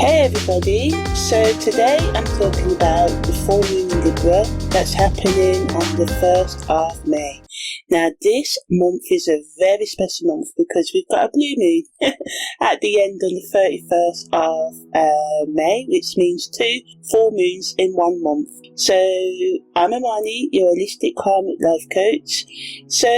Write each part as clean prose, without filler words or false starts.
Hey everybody, so today I'm talking about the full moon in Libra that's happening on the 1st of May. Now this month is a very special month because we've got a blue moon at the end on the 31st of May, which means 2 full moons in 1 month. So I'm Imani, your holistic karmic life coach. So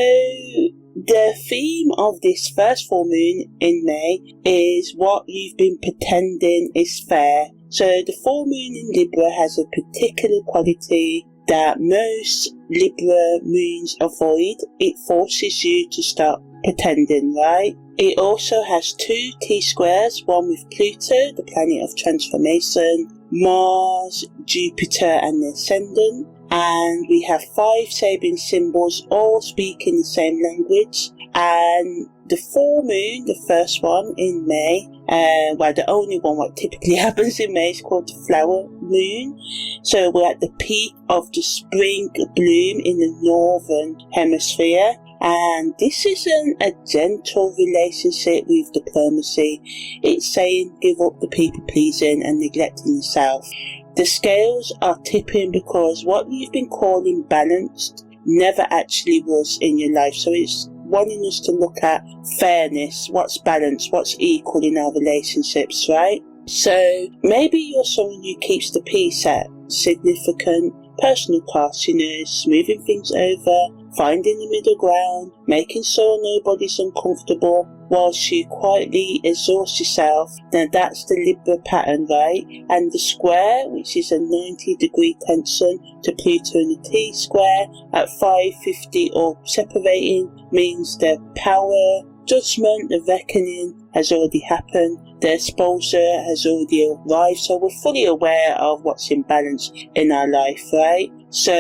the theme of this first full moon in May is what you've been pretending is fair. So the full moon in Libra has a particular quality that most Libra moons avoid. It forces you to stop pretending, right? It also has 2 T-squares, one with Pluto, the planet of transformation, Mars, Jupiter and the ascendant. And we have 5 Sabian symbols all speaking the same language. And the full moon, the first one in May, the only one what typically happens in May, is called the flower moon. So we're at the peak of the spring bloom in the northern hemisphere. And this isn't a gentle relationship with diplomacy. It's saying give up the people pleasing and neglecting yourself. The scales are tipping because what you've been calling balanced never actually was in your life. So it's wanting us to look at fairness, what's balanced, what's equal in our relationships, right? So maybe you're someone who keeps the peace at significant personal costs, smoothing things over, finding the middle ground, making sure nobody's uncomfortable whilst you quietly exhaust yourself. Now that's the Libra pattern, right? And the square, which is a 90-degree tension to Pluto and the T-square at 550 or separating, means the power, judgment, the reckoning has already happened. The exposure has already arrived, so we're fully aware of what's imbalanced in our life, right? So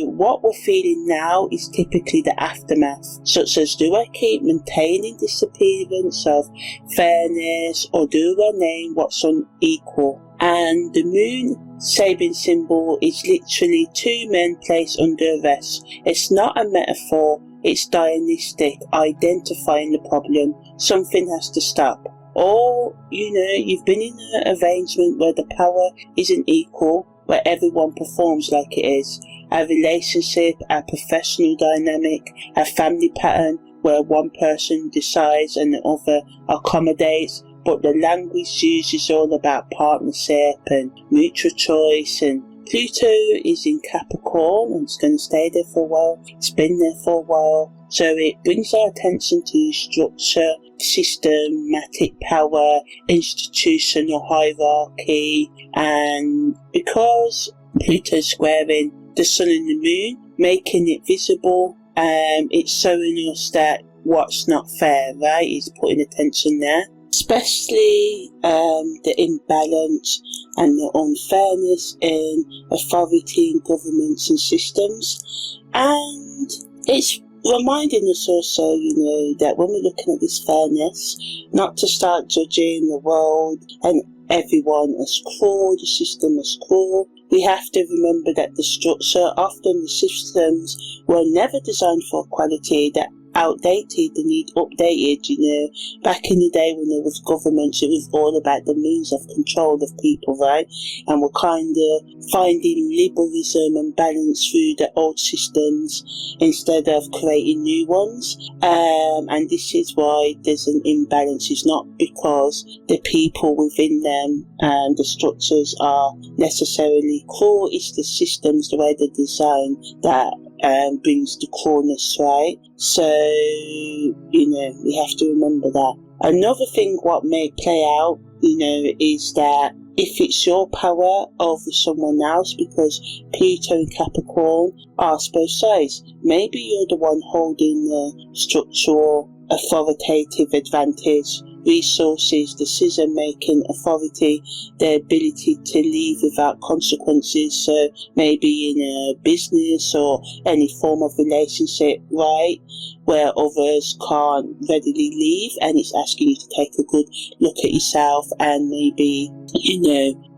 what we're feeling now is typically the aftermath, such as, do I keep maintaining this appearance of fairness, or do I name what's unequal? And the moon Sabian symbol is literally 2 men placed under arrest. It's not a metaphor, it's diagnostic, identifying the problem. Something has to stop. Or, you've been in an arrangement where the power isn't equal, where everyone performs like it is. A relationship, a professional dynamic, a family pattern where one person decides and the other accommodates, but the language used is all about partnership and mutual choice. And Pluto is in Capricorn and it's going to stay there for a while. It's been there for a while. So it brings our attention to structure, systematic power, institutional hierarchy. And because Pluto's squaring the sun and the moon, making it visible, it's showing us that what's not fair, right? It's putting attention there. Especially the imbalance and the unfairness in authority in governments and systems. And it's reminding us also, that when we're looking at this fairness, not to start judging the world and everyone as cruel, the system as cruel. We have to remember that the structure, often the systems, were never designed for equality, that outdated, they need updated. Back in the day when there was governments, it was all about the means of control of people, right? And we're kind of finding liberalism and balance through the old systems instead of creating new ones. And this is why there's an imbalance. It's not because the people within them and the structures are necessarily cruel. It's the systems, the way they're designed, that brings the coolness, right? So, we have to remember that. Another thing what may play out, is that if it's your power over someone else, because Pluto and Capricorn are both sides, maybe you're the one holding the structural authoritative advantage, resources, decision-making, authority, the ability to leave without consequences. So maybe in a business or any form of relationship, right, where others can't readily leave, and it's asking you to take a good look at yourself and maybe,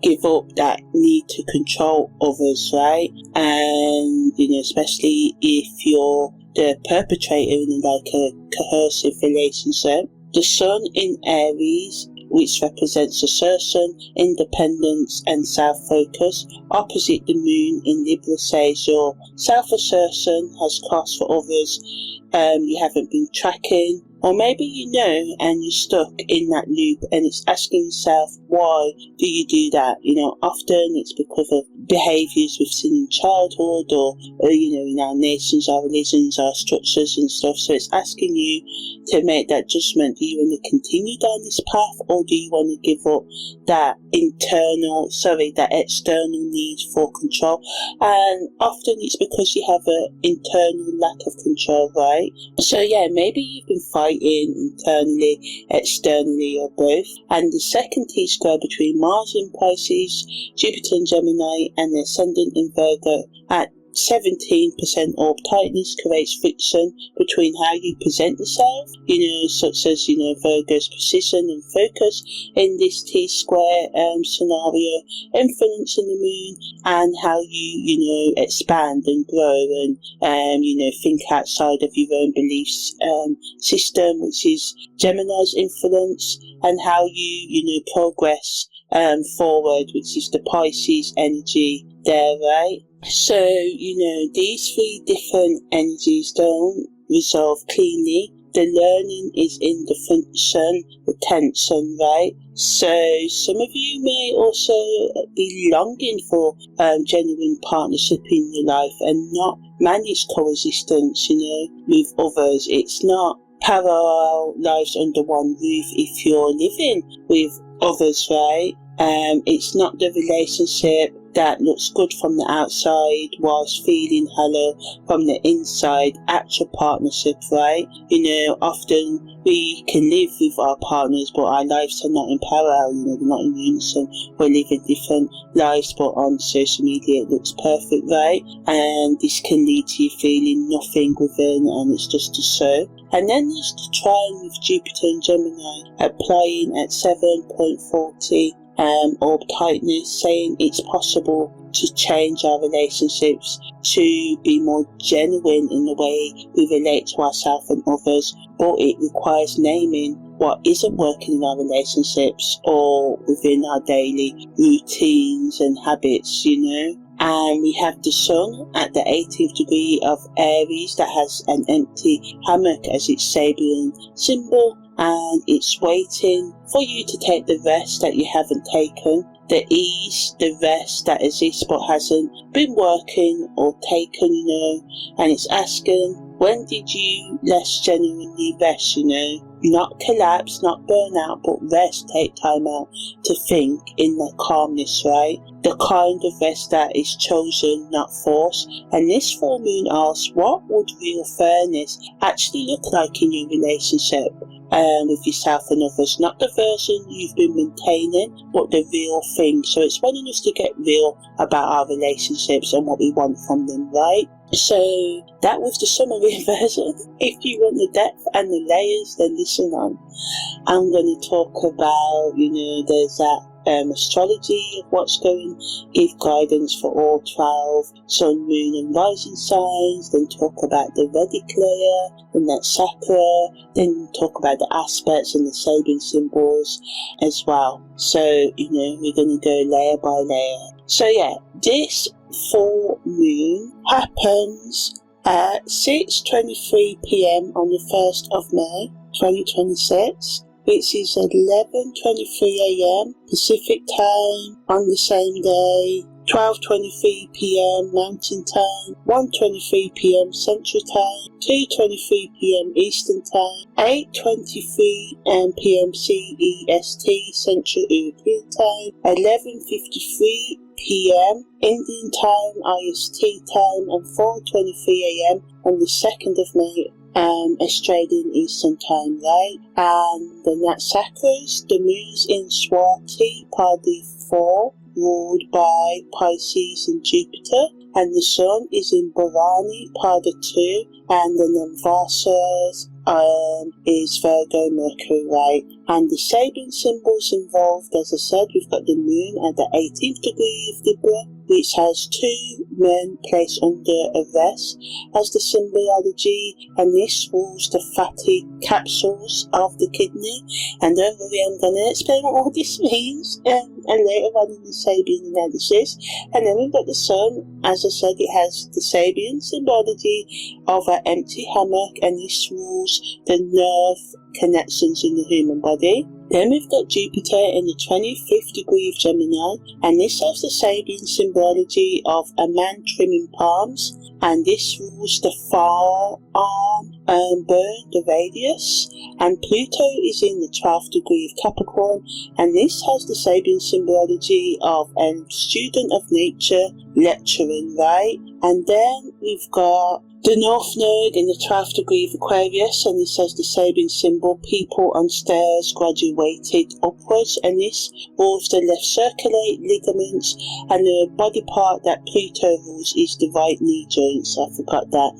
give up that need to control others, right? And, especially if you're the perpetrator in like a coercive relationship. The sun in Aries which represents assertion, independence and self-focus. Opposite the moon in Libra says your self-assertion has cost for others you haven't been tracking, or maybe you know and you're stuck in that loop and it's asking yourself, why do you do that? Often it's because of behaviours we've seen in childhood or in our nations, our religions, our structures and stuff. So it's asking you to make that judgment. Do you want to continue down this path, or do you want to give up that external need for control? And often it's because you have an internal lack of control, right? So yeah, maybe you've been fighting internally, externally, or both. And the second T-square between Mars in Pisces, Jupiter in Gemini, and the ascendant in Virgo at 17% orb tightness creates friction between how you present yourself, such as, Virgo's precision and focus in this T-square scenario, influencing the moon and how you, expand and grow and, think outside of your own beliefs system, which is Gemini's influence, and how you, progress forward, which is the Pisces energy there, right? So, these three different energies don't resolve cleanly. The learning is in the function, the tension, right? So some of you may also be longing for genuine partnership in your life and not manage coexistence, with others. It's not parallel lives under one roof if you're living with others, right? It's not the relationship that looks good from the outside whilst feeling hollow from the inside. Actual partnership, right? Often we can live with our partners, but our lives are not in parallel, they're not in unison. We're living different lives, but on social media it looks perfect, right? And this can lead to you feeling nothing within, and it's just a show. And then there's the trine with Jupiter and Gemini applying at 7.40 orb tightness, saying it's possible to change our relationships to be more genuine in the way we relate to ourselves and others, but it requires naming what isn't working in our relationships or within our daily routines and habits, And we have the sun at the 18th degree of Aries that has an empty hammock as its Sabian symbol, and it's waiting for you to take the rest that you haven't taken, the ease, the rest that exists but hasn't been working or taken, and it's asking, when did you less genuinely rest, Not collapse, not burn out, but rest, take time out to think in the calmness, right? The kind of rest that is chosen, not forced. And this full moon asks, what would real fairness actually look like in your relationship with yourself and others? Not the version you've been maintaining, but the real thing. So it's wanting us to get real about our relationships and what we want from them, right? So that was the summary version. If you want the depth and the layers, then listen on. I'm going to talk about, there's that astrology of what's going, give guidance for all 12 sun, moon and rising signs, then talk about the Vedic layer and that chakra, then talk about the aspects and the Sabian symbols as well. So, we're going to go layer by layer. So yeah, this full moon happens at 6:23 p.m. on the 1st of May 2026, which is 11:23 a.m. Pacific time on the same day, 12:23 p.m. Mountain Time, 1:23 p.m. Central Time, 2:23 p.m. Eastern Time, 8:23 p.m. CEST Central European Time, 11:53 p.m. Indian Time, IST Time, and 4:23 a.m. on the 2nd of May Australian Eastern Time, right? And the Nakshatras, the moon's in Swati, Padi 4, ruled by Pisces and Jupiter, and the sun is in Bharani, Pada 2, and the Navasas is Virgo, Mercury, right? And the Sabian symbols involved, as I said, we've got the moon at the 18th degree of Libra, which has two men placed under arrest as the symbology, and this rules the fatty capsules of the kidney. And don't worry, I'm going to explain what all this means and later on in the Sabian analysis. And then we've got the sun. As I said, it has the Sabian symbology of an empty hammock, and this rules the nerve connections in the human body. Then we've got Jupiter in the 25th degree of Gemini, and this has the Sabian symbology of a man trimming palms, and this rules the forearm bone, the radius. And Pluto is in the 12th degree of Capricorn, and this has the Sabian symbology of a student of nature lecturing, right? And then we've got the North Node in the 12th degree of Aquarius, and this has the Sabian symbol, people on stairs graduated upwards, and this rules the left circulate ligaments, and the body part that Pluto rules is the right knee joints. I forgot that.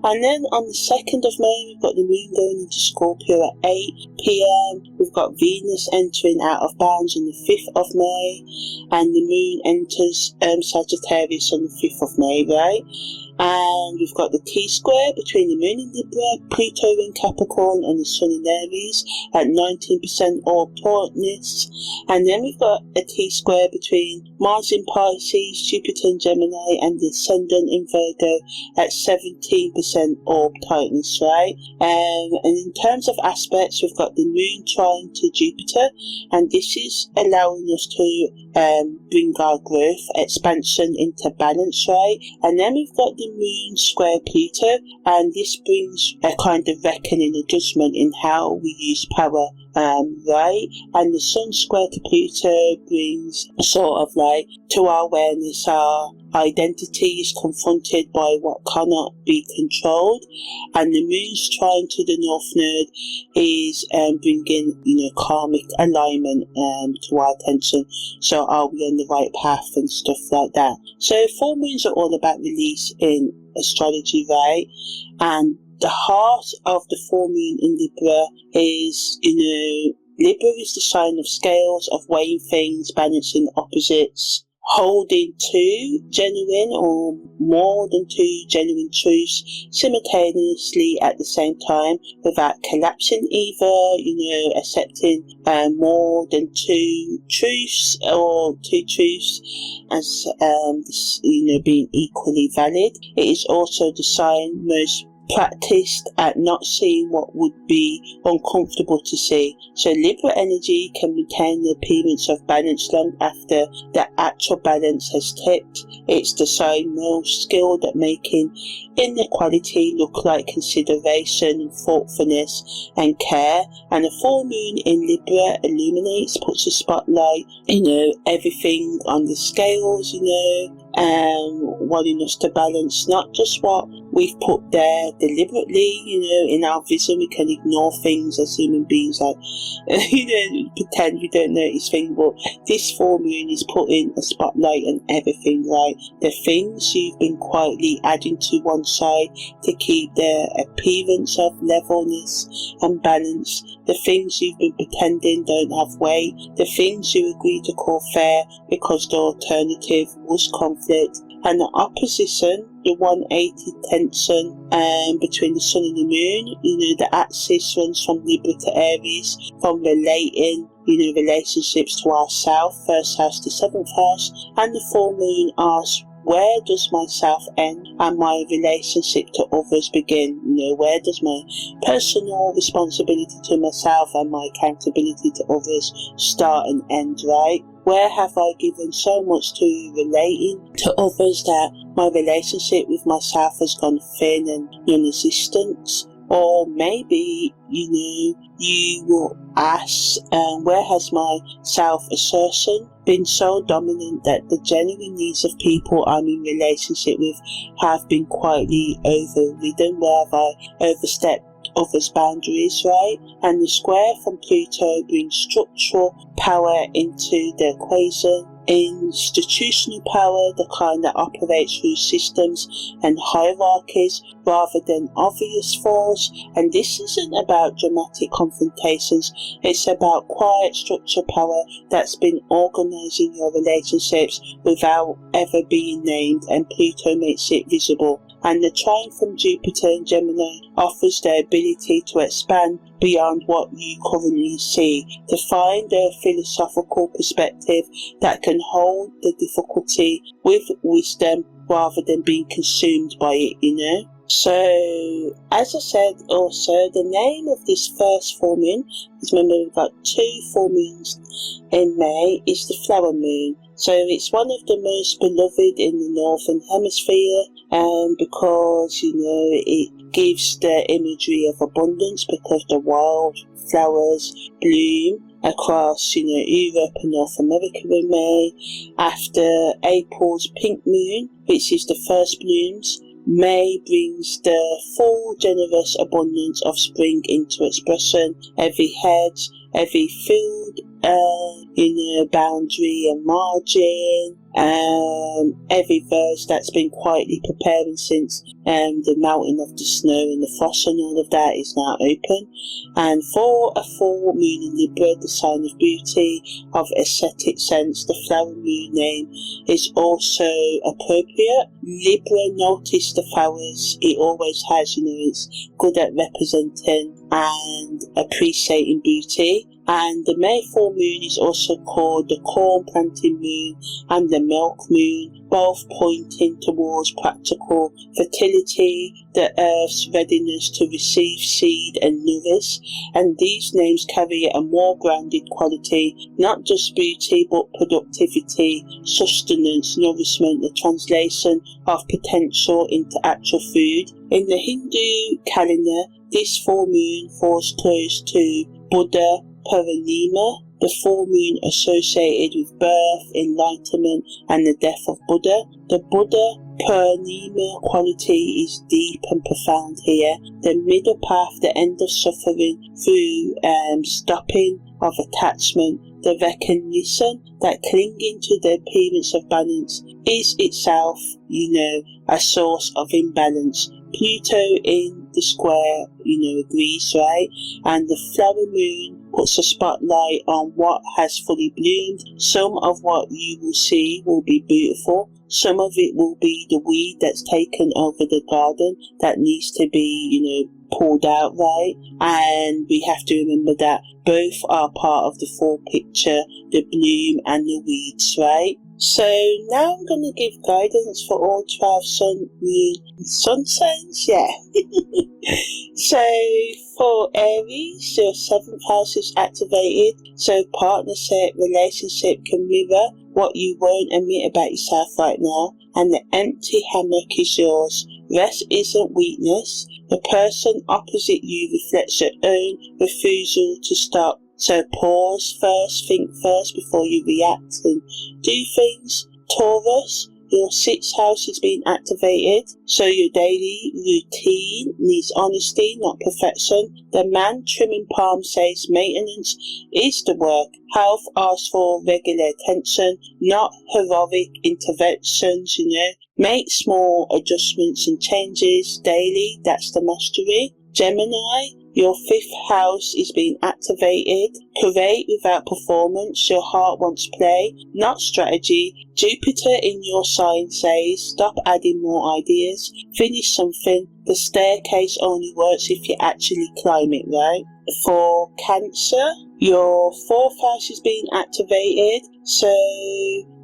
And then on the 2nd of May, we've got the moon going into Scorpio at 8 p.m. We've got Venus entering out of bounds on the 5th of May, and the moon enters Sagittarius on the 5th of May, right? And we've got the T-square between the moon in Libra, Pluto in Capricorn, and the sun in Aries at 19% orb tautness. And then we've got a T-square between Mars in Pisces, Jupiter in Gemini, and the ascendant in Virgo at 17% orb tightness, right? And in terms of aspects, we've got the moon trine to Jupiter, and this is allowing us to bring our growth, expansion into balance, right? And then we've got the moon square Pluto, and this brings a kind of reckoning, a judgment in how we use power, right? And the sun square to Pluto brings sort of like to our awareness, our identity is confronted by what cannot be controlled, and the moon's trine to the north node is bringing, karmic alignment to our attention. So are we on the right path and stuff like that? So full moons are all about release in astrology, right? And the heart of the full moon in Libra is, Libra is the sign of scales, of weighing things, balancing opposites, holding two genuine or more than two genuine truths simultaneously at the same time without collapsing either, accepting more than two truths or two truths as, being equally valid. It is also the sign most practiced at not seeing what would be uncomfortable to see. So Libra energy can retain the appearance of balance long after the actual balance has tipped. It's the sign most skilled at making inequality look like consideration, thoughtfulness and care. And a full moon in Libra illuminates, puts a spotlight, everything on the scales, wanting us to balance not just what we've put there deliberately, in our vision. We can ignore things as human beings, like, pretend we don't notice things, but this full moon is putting a spotlight on everything, right? The things you've been quietly adding to one side to keep their appearance of levelness and balance, the things you've been pretending don't have weight, the things you agreed to call fair because the alternative was conflict, and the opposition, the 180 tension between the sun and the moon. The axis runs from Libra to Aries, from relating relationships to ourself, first house to seventh house, and the full moon asks, where does myself end and my relationship to others begin? Where does my personal responsibility to myself and my accountability to others start and end, right? Where have I given so much to relating to others that my relationship with myself has gone thin and non-existent? Or maybe, you will ask, where has my self-assertion been so dominant that the genuine needs of people I'm in relationship with have been quietly overridden? Where have I overstepped others' boundaries, right? And the square from Pluto brings structural power into the equation. institutional power, the kind that operates through systems and hierarchies rather than obvious force. And this isn't about dramatic confrontations, it's about quiet structure power that's been organising your relationships without ever being named, and Pluto makes it visible. And the trine from Jupiter and Gemini offers the ability to expand beyond what you currently see, to find a philosophical perspective that can hold the difficulty with wisdom rather than being consumed by it, you know. So, as I said also, the name of this first full moon, because remember we've got 2 full moons in May, is the flower moon. So it's one of the most beloved in the Northern Hemisphere, because, you know, it gives the imagery of abundance because the wild flowers bloom across, you know, Europe and North America in May. After April's pink moon, which is the first blooms, May brings the full generous abundance of spring into expression. Every hedge, every field, boundary and margin, every verse that's been quietly preparing since the melting of the snow and the frost and all of that is now open. And for a full moon in Libra, the sign of beauty, of aesthetic sense, the flower moon name is also appropriate. Libra, notice the flowers it always has, you know, it's good at representing and appreciating beauty. And the May full moon is also called the corn planting moon and the milk moon, both pointing towards practical fertility, the earth's readiness to receive seed and nourish. And these names carry a more grounded quality, not just beauty but productivity, sustenance, nourishment, the translation of potential into actual food. In the Hindu calendar, this full moon falls close to Buddha Purnima, the full moon associated with birth, enlightenment and the death of Buddha. The Buddha Purnima quality is deep and profound here. The middle path, the end of suffering through stopping of attachment, the recognition that clinging to the appearance of balance is itself, you know, a source of imbalance. Pluto in the square, you know, agrees, right? And the flower moon puts a spotlight on what has fully bloomed. Some of what you will see will be beautiful. Some of it will be the weed that's taken over the garden that needs to be, you know, pulled out, right? And we have to remember that both are part of the full picture, the bloom and the weeds, right? So now I'm going to give guidance for all 12 sun, moon, sun signs, yeah. So for Aries, your 7th house is activated, so partnership, relationship can mirror what you won't admit about yourself right now, and the empty hammock is yours. Rest isn't weakness. The person opposite you reflects your own refusal to stop. So pause first, think first before you react and do things. Taurus, your 6th house is being activated, so your daily routine needs honesty, not perfection. The man trimming palm says maintenance is the work. Health asks for regular attention, not heroic interventions, you know. Make small adjustments and changes daily, that's the mastery. Gemini, your 5th house is being activated. Create without performance. Your heart wants play, not strategy. Jupiter in your sign says, stop adding more ideas. Finish something. The staircase only works if you actually climb it, right? For Cancer, your 4th house is being activated. So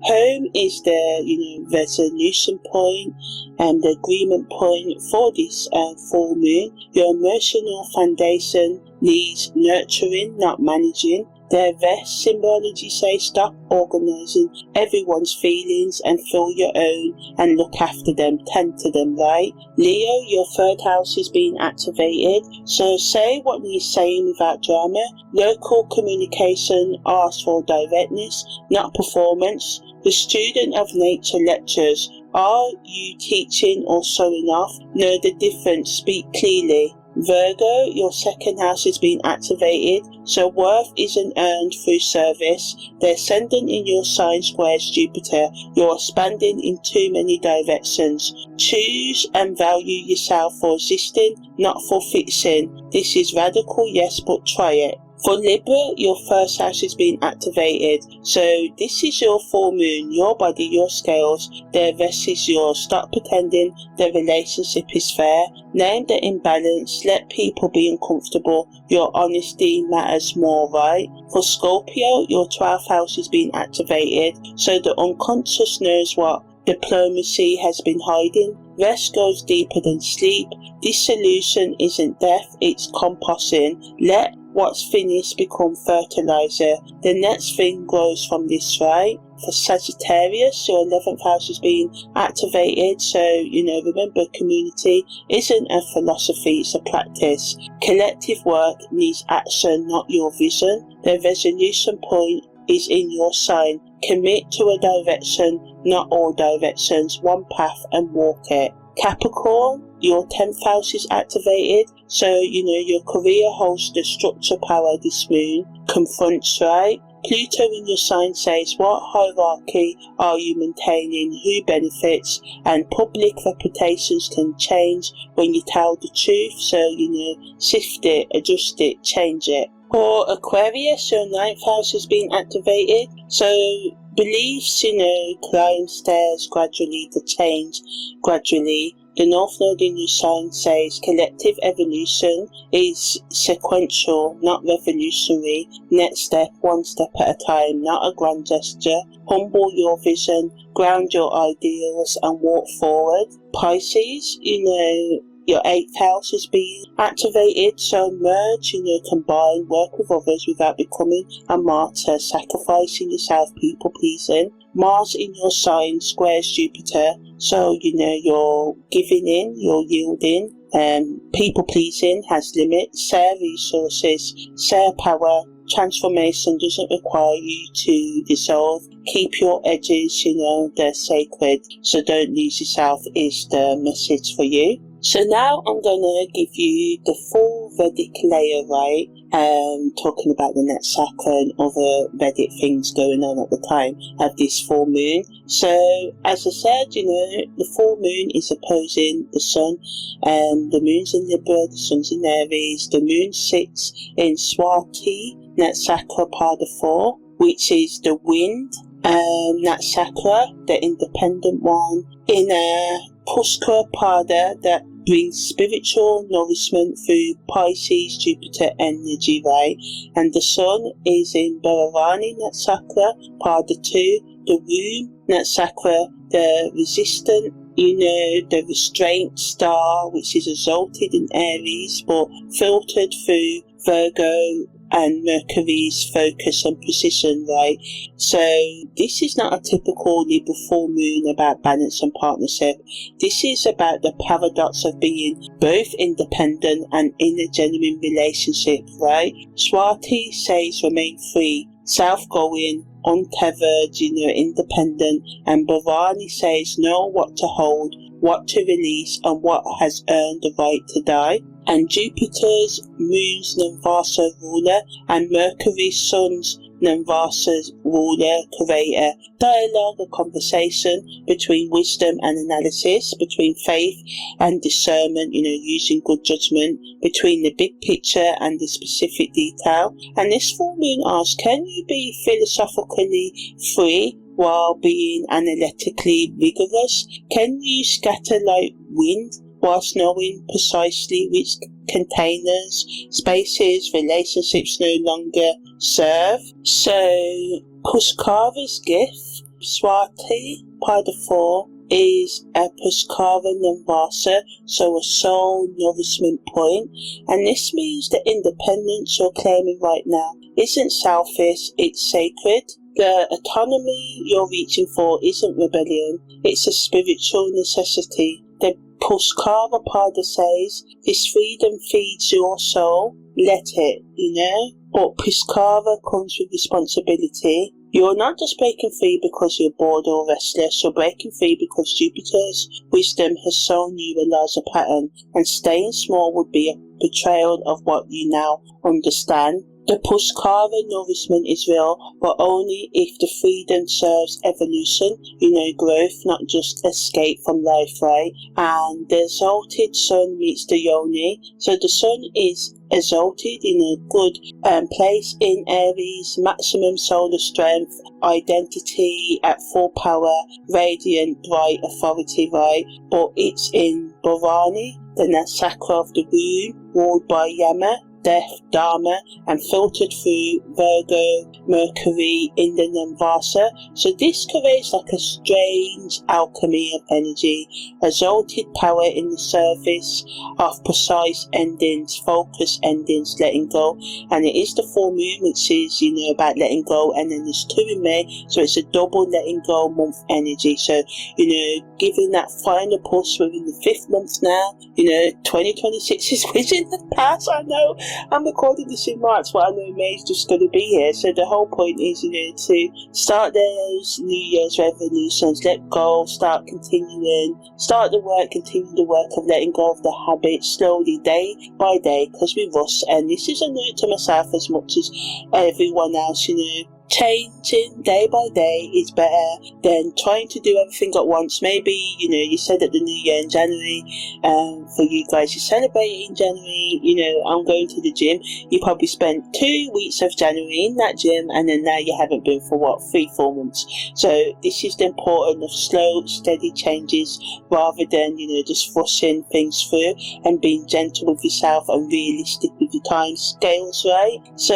home is the, you know, resolution point and the agreement point for this full moon. Your emotional foundation needs nurturing, not managing. The rest symbology says stop organising everyone's feelings and feel your own and look after them, tend to them, right? Leo, your 3rd house is being activated, so say what you're saying without drama. Local communication asks for directness, not performance. The student of nature lectures. Are you teaching or showing off? Know the difference, speak clearly. Virgo, your second house is being activated, so worth isn't earned through service. The ascendant in your sign squares Jupiter. You're expanding in too many directions. Choose and value yourself for existing, not for fixing. This is radical, yes, but try it. For Libra, your first house is being activated, so this is your full moon, your body, your scales, the rest is yours. Stop pretending the relationship is fair. Name the imbalance, let people be uncomfortable. Your honesty matters more, right? For Scorpio, your 12th house is being activated, so the unconscious knows what diplomacy has been hiding. Rest goes deeper than sleep. This solution isn't death, it's composting. Let what's finished become fertilizer. The next thing grows from this, right? For Sagittarius, your 11th house is being activated, so remember, community isn't a philosophy, it's a practice. Collective work needs action, not your vision. The resolution point is in your sign. Commit to a direction, not all directions, one path, and walk it. Capricorn, your 10th house is activated, so your career holds the structure power this moon confronts, right? Pluto in your sign says what hierarchy are you maintaining, who benefits, and public reputations can change when you tell the truth, so sift it, adjust it, change it. For Aquarius, your 9th house has been activated, so beliefs, climb stairs gradually to change gradually. The North Node in your sign says collective evolution is sequential, not revolutionary. Next step, one step at a time, not a grand gesture. Humble your vision, ground your ideals, and walk forward. Pisces, your 8th house is being activated, so merge, combine, work with others without becoming a martyr, sacrificing yourself, people pleasing. Mars in your sign squares Jupiter, so you're giving in, you're yielding. People pleasing has limits. Share resources, share power. Transformation doesn't require you to dissolve. Keep your edges, they're sacred, so don't lose yourself is the message for you. So now I'm going to give you the full Vedic layer, right? Talking about the Nakshatra and other Vedic things going on at the time of this full moon. So, as I said, the full moon is opposing the sun. The moon's in Libra, the sun's in Aries. The moon sits in Swati, Nakshatra Pada 4, which is the wind. Nakshatra, the independent one, in a Pushkara Pada that brings spiritual nourishment through Pisces, Jupiter energy, right? And the sun is in Bharavani Nakshatra, Pada 2, the womb Nakshatra, the resistant, the restraint star, which is exalted in Aries, but filtered through Virgo and Mercury's focus and precision, right? So this is not a typical Libra full moon about balance and partnership. This is about the paradox of being both independent and in a genuine relationship, right? Swati says remain free, self-going, untethered, independent, and Bhavani says know what to hold, what to release, and what has earned the right to die. And Jupiter's moon's Namvasa ruler and Mercury's sun's Namvasa's ruler create a dialogue, a conversation between wisdom and analysis, between faith and discernment, using good judgment, between the big picture and the specific detail. And this full moon asks, can you be philosophically free while being analytically rigorous? Can you scatter like wind whilst knowing precisely which containers, spaces, relationships no longer serve? So, Pushkara's gift, Swati, Pada 4, is a Pushkara Namvasa, so a soul nourishment point, and this means the independence you're claiming right now isn't selfish, it's sacred. The autonomy you're reaching for isn't rebellion, it's a spiritual necessity. The Pushkara Pada says, this freedom feeds your soul, let it, But Pushkara comes with responsibility. You're not just breaking free because you're bored or restless, you're breaking free because Jupiter's wisdom has shown you a larger pattern, and staying small would be a betrayal of what you now understand. The pushkara nourishment is real, but only if the freedom serves evolution, growth, not just escape from life, right? And the exalted sun meets the yoni. So the sun is exalted in a good place in Aries, maximum solar strength, identity at full power, radiant, bright authority, right? But it's in Bharani, the Nakshatra of the womb, ruled by Yama, death, dharma, and filtered through Virgo, Mercury in the Navasa. So this creates like a strange alchemy of energy, exalted power in the service of precise endings, focus endings, letting go. And it is the full moon, which is, about letting go, and then there's 2 in May, so it's a double letting go month energy. So, giving that final push within the 5th month now, 2026 is within the past, I know. I'm recording this in March, but I know May's just going to be here. So the whole point is, to start those New Year's resolutions, let go, start continuing, start the work, continue the work of letting go of the habits slowly, day by day, because we rush. And this is a note to myself as much as everyone else, changing day by day is better than trying to do everything at once. Maybe, you said at the New Year in January, for you guys to celebrate in January, I'm going to the gym. You probably spent 2 weeks of January in that gym, and then now you haven't been for 3-4 months. So this is the importance of slow, steady changes rather than, just rushing things through, and being gentle with yourself and realistic with your time scales, right? So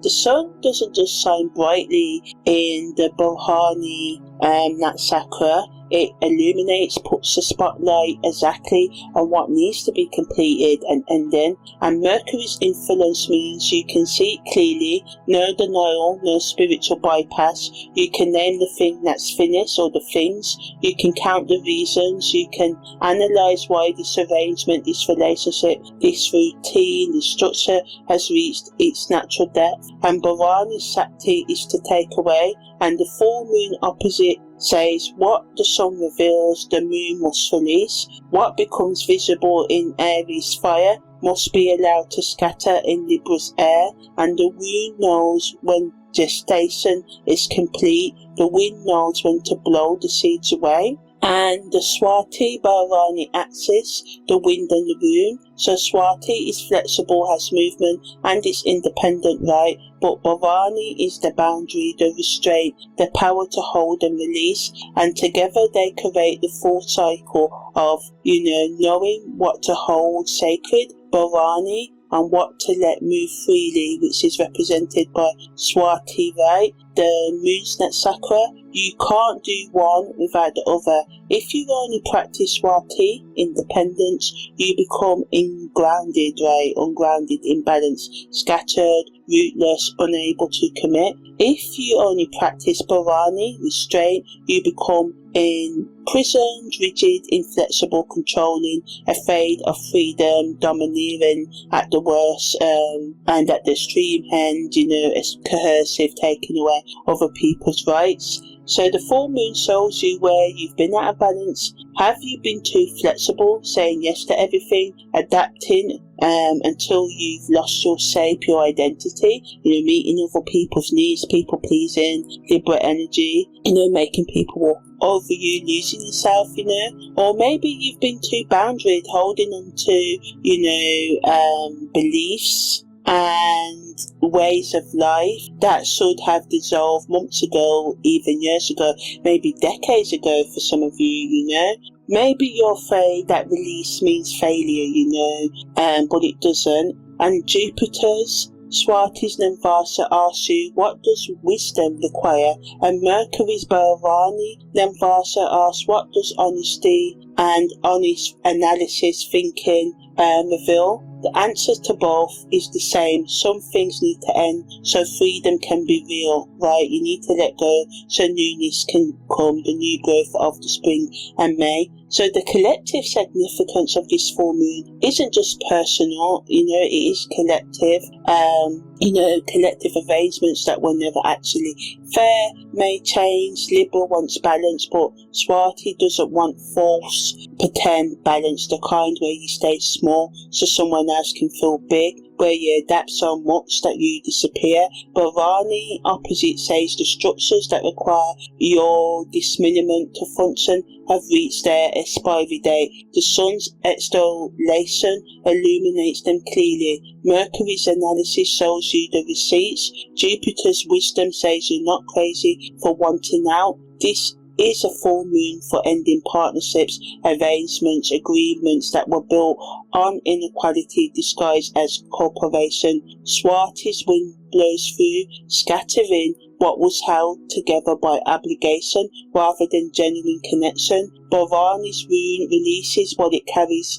the sun doesn't just shine brightly in the Bharani Nakshatra. It illuminates, puts the spotlight exactly on what needs to be completed and ending. And Mercury's influence means you can see it clearly, no denial, no spiritual bypass. You can name the thing that's finished or the things. You can count the reasons. You can analyze why this arrangement, this relationship, this routine, this structure has reached its natural depth. And Bharani Sakti is to take away, and the full moon opposite says what the sun reveals, the moon must release. What becomes visible in Aries fire must be allowed to scatter in Libra's air, and the womb knows when gestation is complete. The wind knows when to blow the seeds away. And the Swati Bharani axis, the wind and the womb. So Swati is flexible, has movement, and is independent, right? But Bharani is the boundary, the restraint, the power to hold and release. And together they create the full cycle of, knowing what to hold sacred, Bharani, and what to let move freely, which is represented by Swati, right? The moon's Nakshatra. You can't do one without the other. If you only practice Swati, independence, you become ungrounded, right? Ungrounded, imbalanced, scattered, rootless, unable to commit. If you only practice Bharani, restraint, you become imprisoned, rigid, inflexible, controlling, afraid of freedom, domineering at the worst, and at the extreme end, it's coercive, taking away other people's rights. So the full moon shows you where you've been out of balance. Have you been too flexible, saying yes to everything, adapting until you've lost your shape, your identity, meeting other people's needs, people pleasing, Libra energy, making people walk over you, losing yourself, or maybe you've been too boundaried, holding on to, beliefs and ways of life that should have dissolved months ago, even years ago, maybe decades ago for some of you, Maybe you're afraid that release means failure, but it doesn't. And Jupiter's Swati's Navasa asks you, what does wisdom require? And Mercury's Bharani Navasa asks, what does honesty and honest analysis thinking reveal? The answer to both is the same. Some things need to end so freedom can be real, right? You need to let go so newness can come, the new growth of the spring and May. So the collective significance of this full moon isn't just personal, it is collective. collective arrangements that were never actually fair may change. Libra wants balance, but Swati doesn't want false, pretend balance, the kind where you stay small so someone else can feel big, where you adapt so much that you disappear. Bharani opposite says the structures that require your dismemberment to function have reached their expiry date. The sun's extolation illuminates them clearly. Mercury's analysis shows you the receipts. Jupiter's wisdom says you're not crazy for wanting out. This is a full moon for ending partnerships, arrangements, agreements that were built on inequality disguised as cooperation. Swati's wind blows through, scattering what was held together by obligation rather than genuine connection. Bharani's rune releases what it carries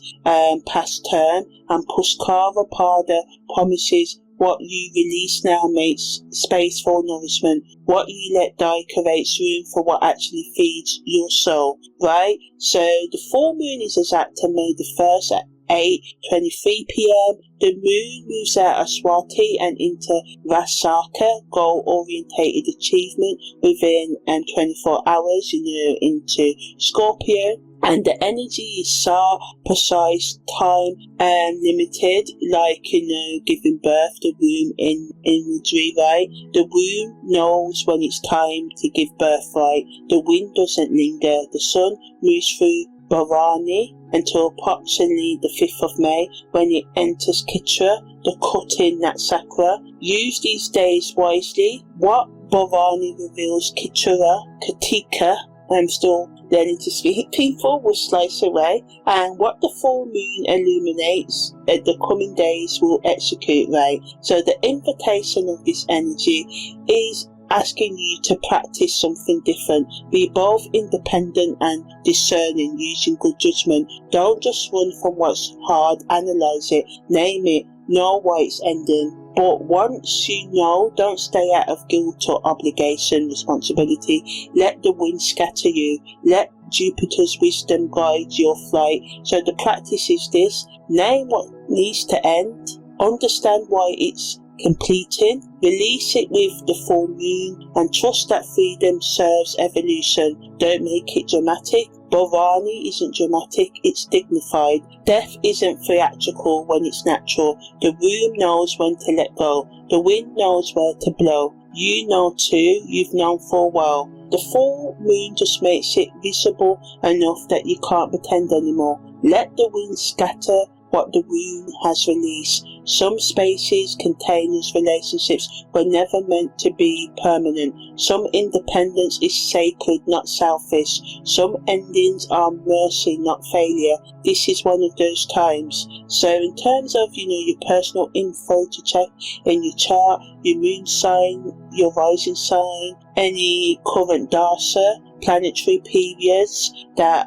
past term, and Pushkara Pada promises what you release now makes space for nourishment. What you let die creates room for what actually feeds your soul, right? So the full moon is exact on May the 1st at 8:23 p.m. The moon moves out of Swati and into Rasaka, goal-orientated achievement, within 24 hours, into Scorpio. And the energy is so precise, time limited, like, giving birth, the womb in imagery, right? The womb knows when it's time to give birth, right? The wind doesn't linger. The sun moves through Bharani until approximately the 5th of May, when it enters Kitra, the cut-in Nakshatra. Use these days wisely. What Bharani reveals Katika, I'm still learning to speak, people will slice away, and what the full moon illuminates the coming days will execute, right? So the invitation of this energy is asking you to practice something different. Be both independent and discerning, using good judgment. Don't just run from what's hard, analyze it, name it, know why it's ending. But once you know, don't stay out of guilt or obligation, responsibility. Let the wind scatter you. Let Jupiter's wisdom guide your flight. So the practice is this: name what needs to end, understand why it's completing, release it with the full moon, and trust that freedom serves evolution. Don't make it dramatic. Bharani isn't dramatic, it's dignified. Death isn't theatrical when it's natural. The room knows when to let go. The wind knows where to blow. You know too, you've known for a while. The full moon just makes it visible enough that you can't pretend anymore. Let the wind scatter what the womb has released. Some spaces, containers, relationships were never meant to be permanent. Some independence is sacred, not selfish. Some endings are mercy, not failure. This is one of those times. So in terms of, your personal info to check in your chart, your moon sign, your rising sign, any current dasa, planetary periods that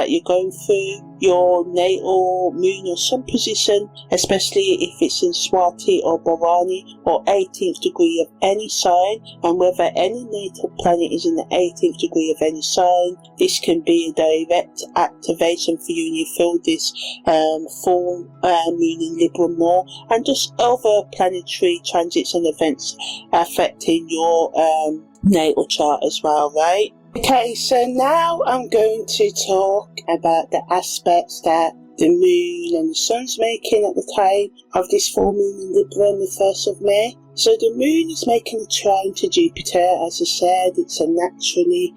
you're going through, your natal moon or sun position, especially if it's in Swati or Bharani or 18th degree of any sign, and whether any natal planet is in the 18th degree of any sign. This can be a direct activation for you, and you feel this full moon in Libra more, and just other planetary transits and events affecting your natal chart as well, right? Okay, so now I'm going to talk about the aspects that the moon and the sun's making at the time of this full moon in Libra on the 1st of May. So the moon is making a trine to Jupiter. As I said, it's a naturally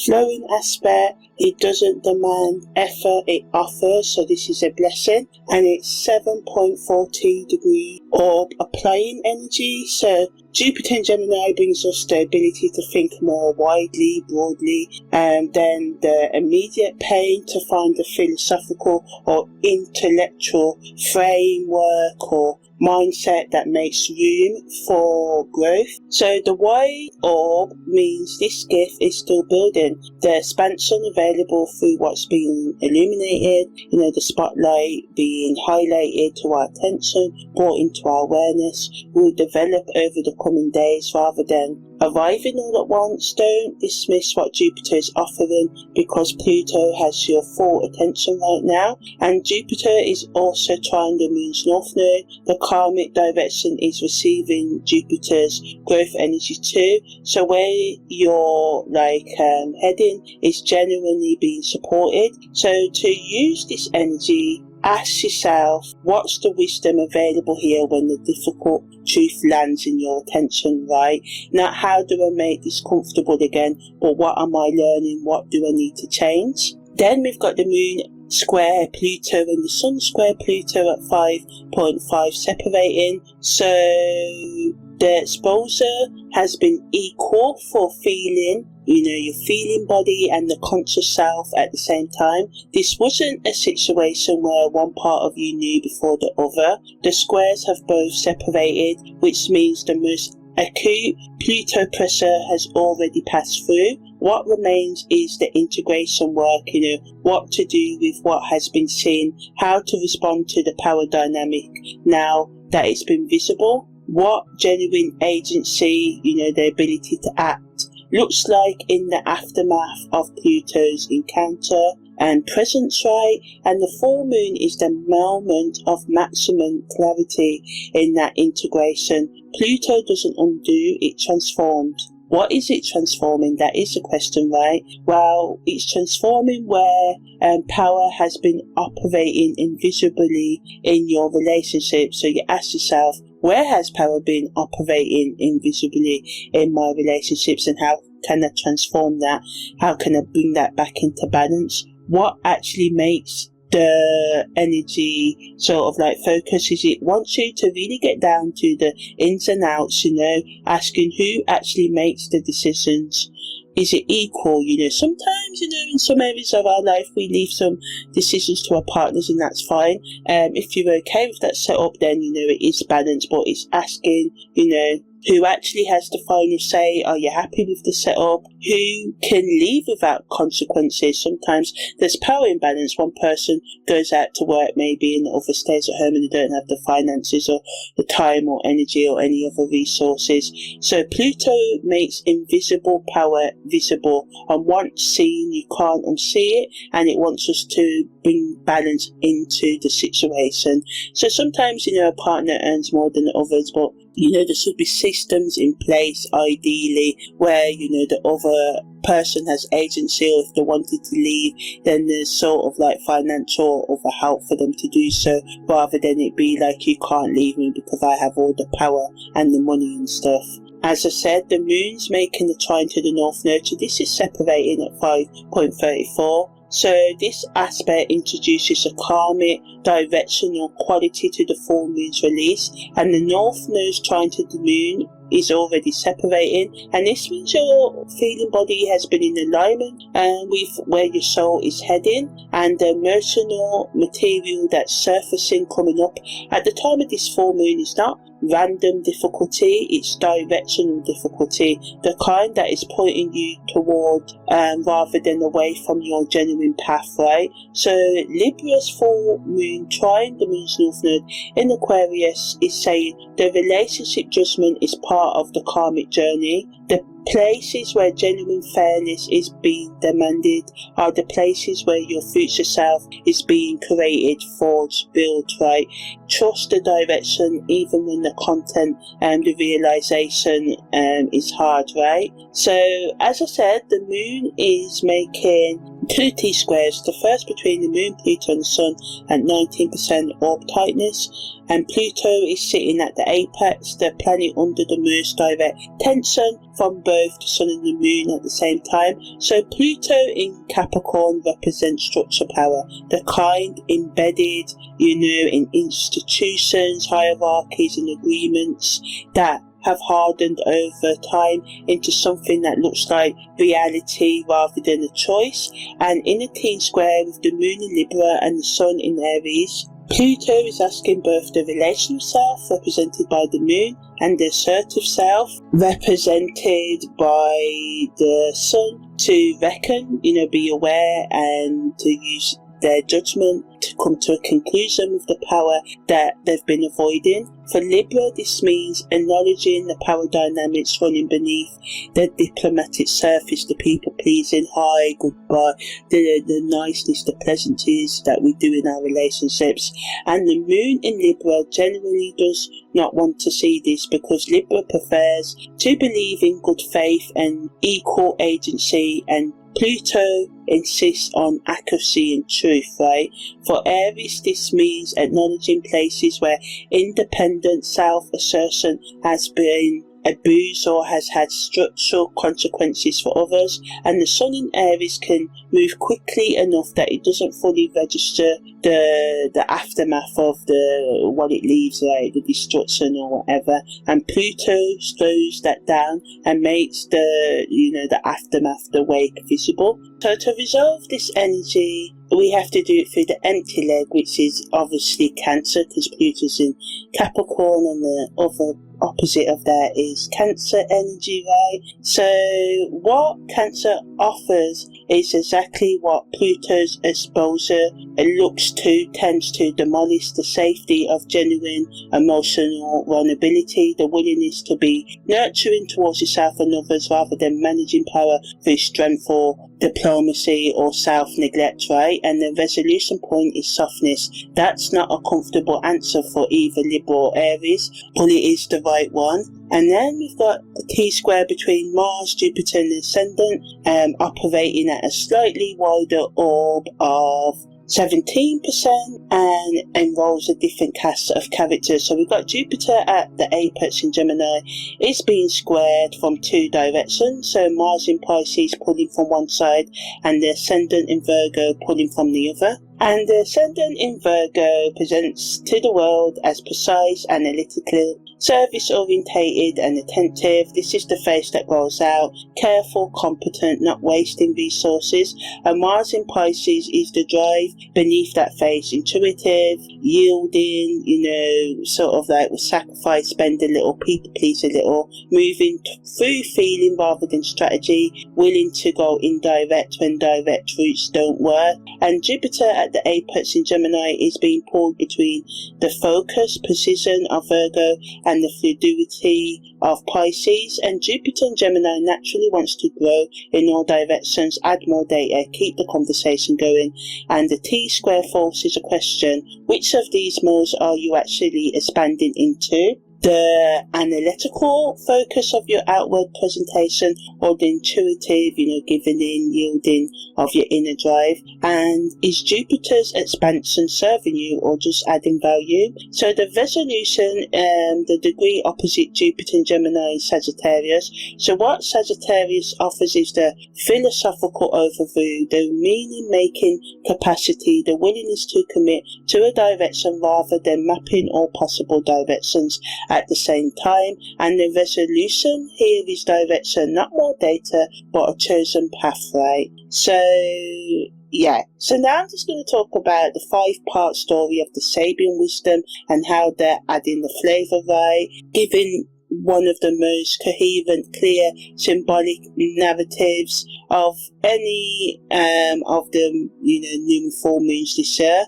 flowing aspect. It doesn't demand effort, it offers, so this is a blessing. And it's 7.14 degree orb applying energy. So Jupiter in Gemini brings us the ability to think more widely, broadly, and then the immediate pain to find a philosophical or intellectual framework or mindset that makes room for growth. So the wide orb means this gift is still building. The expansion available through what's being illuminated, the spotlight being highlighted to our attention, brought into our awareness, will develop over the coming days rather than arriving all at once. Don't dismiss what Jupiter is offering, because Pluto has your full attention right now, and Jupiter is also trying the moon's north node. The karmic direction is receiving Jupiter's growth energy too, so where you're heading is genuinely being supported. So to use this energy, ask yourself, what's the wisdom available here when the difficult truth lands in your attention, right? Not how do I make this comfortable again, but what am I learning? What do I need to change? Then we've got the moon square Pluto and the sun square Pluto at 5.5 separating. So the exposure has been equal for feeling, your feeling body and the conscious self at the same time. This wasn't a situation where one part of you knew before the other. The squares have both separated, which means the most acute Pluto pressure has already passed through. What remains is the integration work, what to do with what has been seen, how to respond to the power dynamic now that it's been visible, what genuine agency, the ability to act, looks like in the aftermath of Pluto's encounter and presence, right? And the full moon is the moment of maximum clarity in that integration. Pluto doesn't undo, it transforms. What is it transforming? That is the question, right? Well, it's transforming where power has been operating invisibly in your relationship. So you ask yourself, where has power been operating invisibly in my relationships, and how can I transform that? How can I bring that back into balance? What actually makes the energy sort of focus? Is it wants you to really get down to the ins and outs, asking who actually makes the decisions? Is it equal? Sometimes, in some areas of our life, we leave some decisions to our partners, and that's fine. If you're okay with that setup, then, it is balanced, but it's asking, who actually has the final say? Are you happy with the setup? Who can leave without consequences? Sometimes there's power imbalance. One person goes out to work maybe, and the other stays at home, and they don't have the finances or the time or energy or any other resources. So Pluto makes invisible power visible, and once seen, you can't unsee it, and it wants us to bring balance into the situation. So sometimes, a partner earns more than others, but there should be systems in place, ideally, where, the other person has agency, or if they wanted to leave, then there's sort of financial or help for them to do so, rather than it be you can't leave me because I have all the power and the money and stuff. As I said, the moon's making the trine to the north node, so this is separating at 5.34. So this aspect introduces a karmic directional quality to the full moon's release, and the north node's trine to the moon is already separating, and this means your feeling body has been in alignment with where your soul is heading, and the emotional material that's surfacing coming up at the time of this full moon is not random difficulty, it's directional difficulty, the kind that is pointing you toward rather than away from your genuine path, right? So Libra's full moon trine the moon's north node in Aquarius is saying the relationship judgment is part of the karmic journey. The places where genuine fairness is being demanded are the places where your future self is being created, forged, built, right? Trust the direction even when the content and the realization is hard, right? So as I said, the moon is making two T-squares, the first between the moon, Pluto and the sun at 19% orb tightness, and Pluto is sitting at the apex, the planet under the most direct tension from both the sun and the moon at the same time. So Pluto in Capricorn represents structure power, the kind embedded, in institutions, hierarchies and agreements that have hardened over time into something that looks like reality rather than a choice. And in a T-square with the moon in Libra and the sun in Aries, Pluto is asking both the relational self, represented by the moon, and the assertive self, represented by the sun, to reckon, be aware, and to use their judgment to come to a conclusion with the power that they've been avoiding. For Libra, this means acknowledging the power dynamics running beneath the diplomatic surface, the people-pleasing, hi, goodbye, the niceness, the pleasantries that we do in our relationships. And the moon in Libra generally does not want to see this, because Libra prefers to believe in good faith and equal agency, and Pluto insists on accuracy and truth, right? For Aries, this means acknowledging places where independent self-assertion has been abused or has had structural consequences for others, and the sun in Aries can move quickly enough that it doesn't fully register the aftermath of what it leaves, right, the destruction or whatever, and Pluto slows that down and makes the aftermath, the wake, visible. So to resolve this energy, we have to do it through the empty leg, which is obviously Cancer, because Pluto's in Capricorn, and the other opposite of that is Cancer energy, right? So what Cancer offers is exactly what Pluto's exposure tends to demolish: the safety of genuine emotional vulnerability, the willingness to be nurturing towards yourself and others rather than managing power through strength or diplomacy or self-neglect, right? And the resolution point is softness. That's not a comfortable answer for either Libra or Aries, but it is the right one. And then we've got a T-square between Mars, Jupiter and the Ascendant, operating at a slightly wider orb of 17% and enrolls a different cast of characters. So we've got Jupiter at the apex in Gemini. It's being squared from two directions. So Mars in Pisces pulling from one side, and the Ascendant in Virgo pulling from the other. And the Ascendant in Virgo presents to the world as precise, analytical, service-orientated and attentive. This is the face that goes out, careful, competent, not wasting resources. And Mars in Pisces is the drive beneath that face, intuitive, yielding, sort of like will sacrifice, spend a little, people please a little, moving through feeling rather than strategy, willing to go indirect when direct routes don't work. And Jupiter at the apex in Gemini is being pulled between the focus, precision of Virgo and the fluidity of Pisces. And Jupiter in Gemini naturally wants to grow in all directions, add more data, keep the conversation going. And the T-square forces a question: which of these modes are you actually expanding into? The analytical focus of your outward presentation, or the intuitive, giving in, yielding of your inner drive? And is Jupiter's expansion serving you or just adding value? So the resolution, the degree opposite Jupiter in Gemini is Sagittarius. So what Sagittarius offers is the philosophical overview, the meaning-making capacity, the willingness to commit to a direction rather than mapping all possible directions at the same time. And the resolution here is direction, not more data, but a chosen path, right? So now I'm just going to talk about the 5-part story of the Sabian wisdom and how they're adding the flavour, right? Giving one of the most coherent, clear, symbolic narratives of any of the new and full moons this year.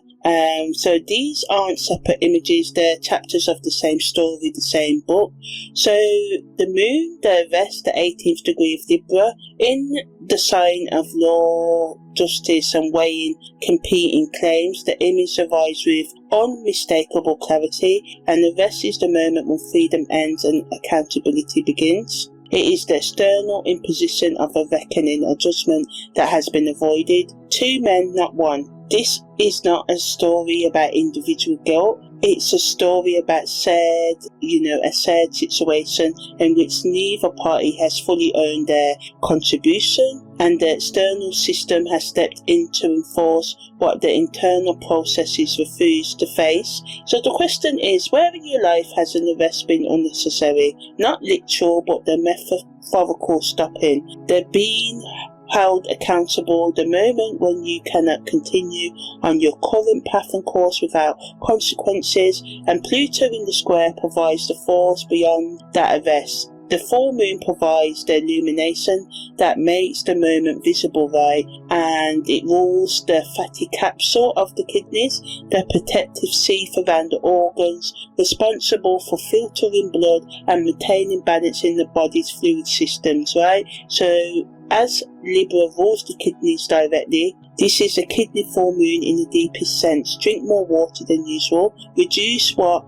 So these aren't separate images, they're chapters of the same story, the same book. So the moon, the rest, the 18th degree of Libra, in the sign of law, justice and weighing competing claims, the image arrives with unmistakable clarity, and the rest is the moment when freedom ends and accountability begins. It is the external imposition of a reckoning, a judgment that has been avoided. Two men, not one. This is not a story about individual guilt. It's a story about a shared situation in which neither party has fully owned their contribution, and the external system has stepped in to enforce what the internal processes refuse to face. So the question is, where in your life has an arrest been unnecessary? Not literal, but the metaphorical stopping. The being held accountable, the moment when you cannot continue on your current path and course without consequences. And Pluto in the square provides the force beyond that arrest, the full moon provides the illumination that makes the moment visible, right? And it rules the fatty capsule of the kidneys, the protective sheath around the organs, responsible for filtering blood and maintaining balance in the body's fluid systems, right? So as Libra rules the kidneys directly, this is a kidney full moon in the deepest sense. Drink more water than usual. Reduce what,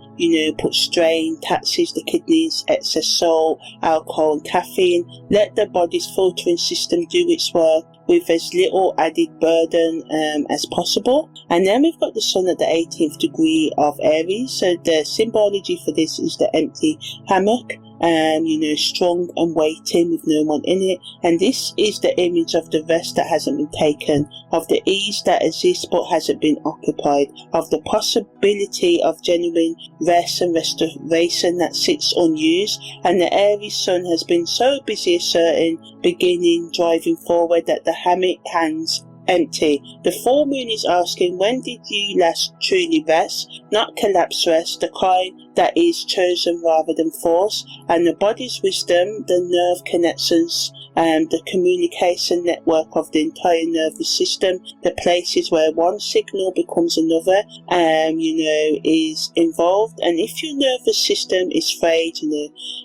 puts strain, taxes the kidneys, excess salt, alcohol and caffeine. Let the body's filtering system do its work with as little added burden as possible. And then we've got the sun at the 18th degree of Aries. So the symbology for this is the empty hammock. Strong and waiting with no one in it. And this is the image of the rest that hasn't been taken, of the ease that exists but hasn't been occupied, of the possibility of genuine rest and restoration that sits unused. And the Aries sun has been so busy asserting, beginning, driving forward that the hammock hangs empty. The full moon is asking, when did you last truly rest? Not collapse rest, the kind that is chosen rather than forced. And the body's wisdom, the nerve connections, the communication network of the entire nervous system, the places where one signal becomes another, is involved. And if your nervous system is frayed,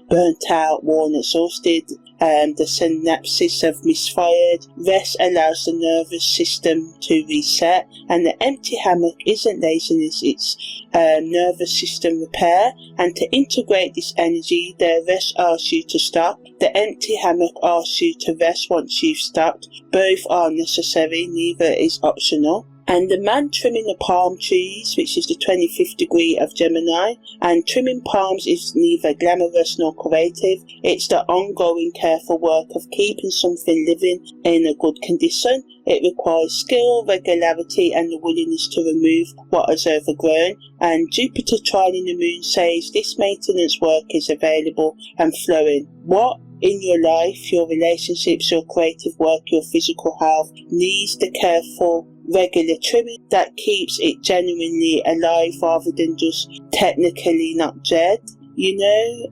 burnt out, worn, exhausted, the synapses have misfired, rest allows the nervous system to reset. And the empty hammock isn't laziness, it's nervous system repair. And to integrate this energy, the rest asks you to stop. The empty hammock asks you to rest once you've stopped. Both are necessary, neither is optional. And the man trimming the palm trees, which is the 25th degree of Gemini, and trimming palms is neither glamorous nor creative. It's the ongoing careful work of keeping something living in a good condition. It requires skill, regularity and the willingness to remove what has overgrown. And Jupiter trining the moon says this maintenance work is available and flowing. What in your life, your relationships, your creative work, your physical health needs the careful, regular trimming that keeps it genuinely alive rather than just technically not dead,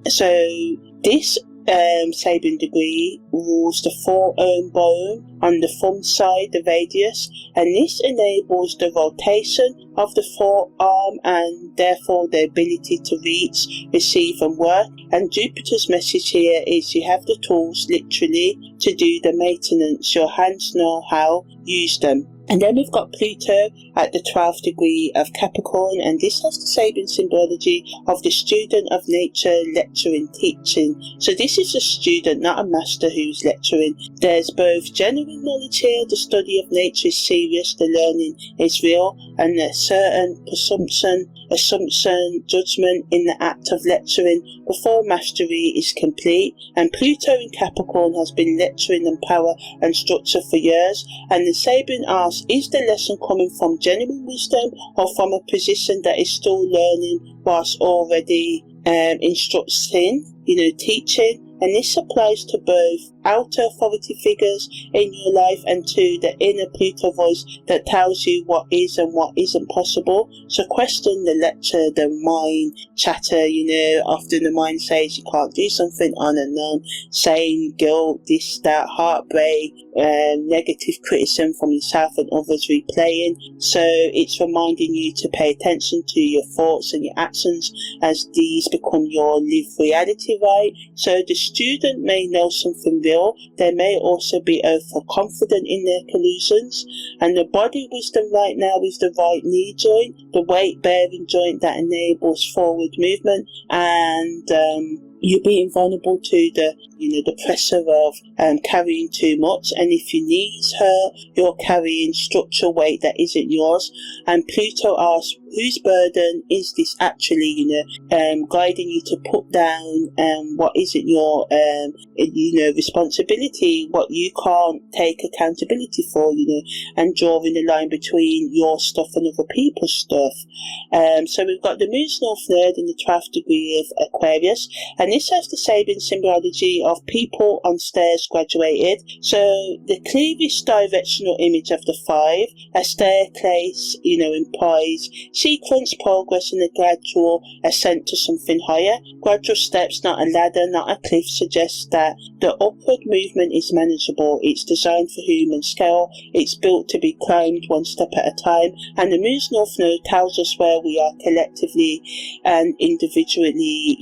So this Sabian degree rules the forearm bone on the thumb side, the radius, and this enables the rotation of the forearm and therefore the ability to reach, receive and work. And Jupiter's message here is you have the tools literally to do the maintenance. Your hands know how, use them. And then we've got Pluto at the 12th degree of Capricorn, and this has the Sabian symbology of the student of nature lecturing, teaching. So this is a student, not a master who's lecturing. There's both genuine knowledge here, the study of nature is serious, the learning is real, and a certain assumption, judgment in the act of lecturing before mastery is complete. And Pluto in Capricorn has been lecturing on power and structure for years, and the Sabian asks, is the lesson coming from genuine wisdom or from a position that is still learning whilst already instructing, teaching? And this applies to both outer authority figures in your life and to the inner Pluto voice that tells you what is and what isn't possible. So question the lecture, the mind chatter, often the mind says you can't do something, on and on, saying guilt, this, that, heartbreak, negative criticism from yourself and others replaying. So it's reminding you to pay attention to your thoughts and your actions as these become your lived reality, right? So the student may know something real, they may also be overconfident in their conclusions. And the body wisdom right now is the right knee joint, the weight bearing joint that enables forward movement, and you're being vulnerable to the pressure of carrying too much. And if your knees hurt, you're carrying structural weight that isn't yours. And Pluto asks, whose burden is this actually, guiding you to put down what isn't your, responsibility, what you can't take accountability for, and drawing the line between your stuff and other people's stuff. So we've got the moon's north node in the 12th degree of Aquarius, and this has the Sabian symbology of people on stairs graduated. So the clearest directional image of the 5, a staircase, implies sequence, progress, and a gradual ascent to something higher. Gradual steps, not a ladder, not a cliff, suggest that the upward movement is manageable. It's designed for human scale. It's built to be climbed one step at a time. And the moon's north node tells us where we are collectively and individually,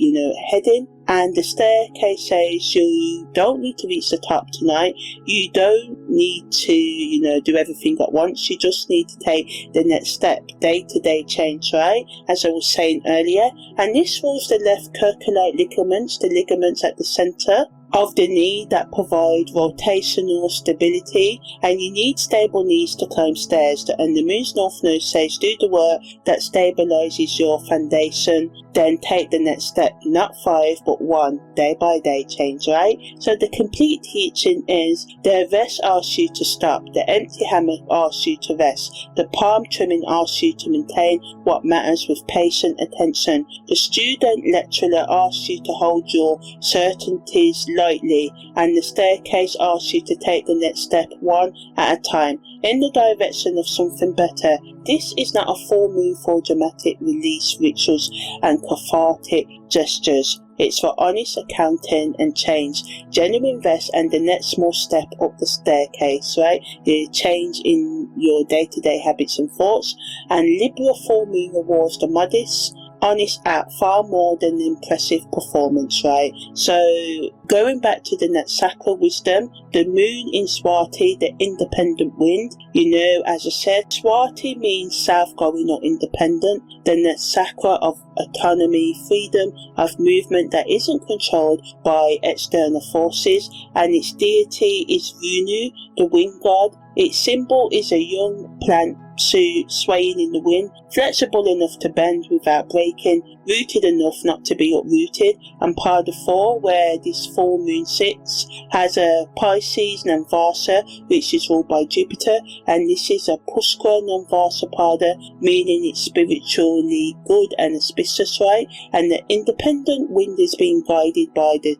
heading. And the staircase says you don't need to reach the top tonight. You don't need to, do everything at once. You just need to take the next step. Day-to-day change, right? As I was saying earlier. And this involves the left cervical ligaments, the ligaments at the center of the knee that provide rotational stability, and you need stable knees to climb stairs. And the moon's north node says do the work that stabilizes your foundation, then take the next step, not 5 but 1, day by day change, right? So the complete teaching is the rest asks you to stop, the empty hammock asks you to rest, the palm trimming asks you to maintain what matters with patient attention, the student lecturer asks you to hold your certainties lightly, and the staircase asks you to take the next step one at a time in the direction of something better. This is not a full moon for dramatic release rituals and cathartic gestures. It's for honest accounting and change, genuine rest, and the next small step up the staircase, right? The change in your day-to-day habits and thoughts. And Libra full moon rewards the modest, honest act far more than the impressive performance, right? So going back to the Nakshatra Wisdom, the moon in Swati, the independent wind, as I said, Swati means south-going or independent, the Nakshatra of autonomy, freedom of movement that isn't controlled by external forces, and its deity is Venu, the wind god. Its symbol is a young plant swaying in the wind, flexible enough to bend without breaking, rooted enough not to be uprooted. And Pada 4, where this full moon sits, has a Pisces Namvasa, which is ruled by Jupiter, and this is a Puskara Namvasa Pada, meaning it's spiritually good and auspicious, right? And the independent wind is being guided by the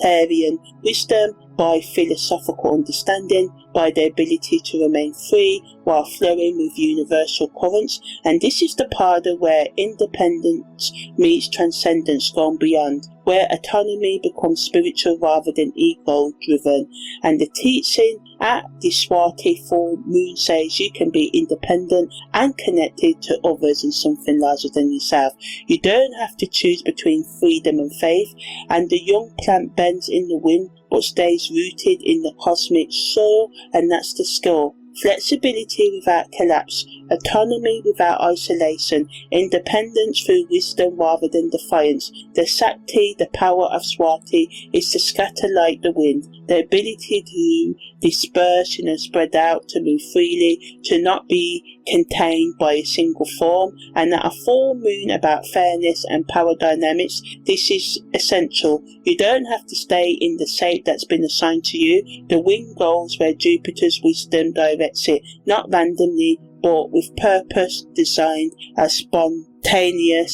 Sabian wisdom, by philosophical understanding, by the ability to remain free while flowing with universal currents. And this is the Pada where independence meets transcendence gone beyond, where autonomy becomes spiritual rather than ego-driven. And the teaching at the Swati full moon says you can be independent and connected to others and something larger than yourself. You don't have to choose between freedom and faith. And the young plant bends in the wind but stays rooted in the cosmic soul, and that's the skill. Flexibility without collapse, autonomy without isolation, independence through wisdom rather than defiance. The Sakti, the power of Swati, is to scatter like the wind, the ability to disperse and spread out, to move freely, to not be contained by a single form. And at a full moon about fairness and power dynamics, this is essential. You don't have to stay in the shape that's been assigned to you. The wind goes where Jupiter's wisdom directs it, not randomly, but with purpose, designed as spontaneity.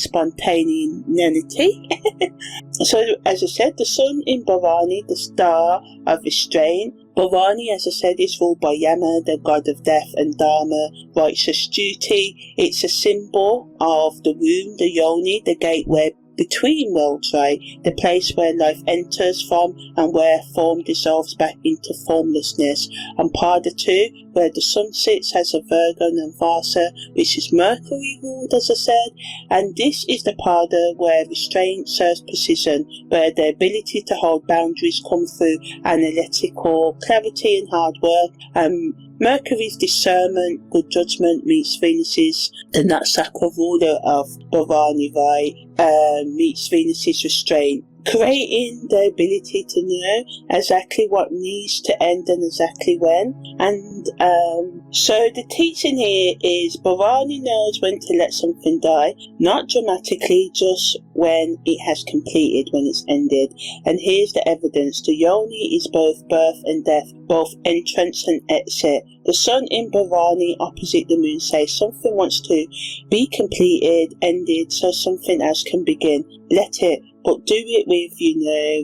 So, as I said, the sun in Bharani, the star of restraint. Bharani, as I said, is ruled by Yama, the god of death, and Dharma, righteous duty. It's a symbol of the womb, the yoni, the gateway between worlds, right? The place where life enters from and where form dissolves back into formlessness. And Pada 2, where the sun sits, has a Virgo and Vasa, which is Mercury ruled, as I said. And this is the Pada where restraint serves precision, where the ability to hold boundaries come through analytical clarity and hard work. Mercury's discernment, good judgment, meets Venus's, the Nakshatra ruler of Bharani, right, meets Venus's restraint, creating the ability to know exactly what needs to end and exactly when. And so the teaching here is Bharani knows when to let something die, not dramatically, just when it has completed, when it's ended. And here's the evidence. The yoni is both birth and death, both entrance and exit. The sun in Bharani opposite the moon says something wants to be completed, ended, so something else can begin. Let it, but do it with,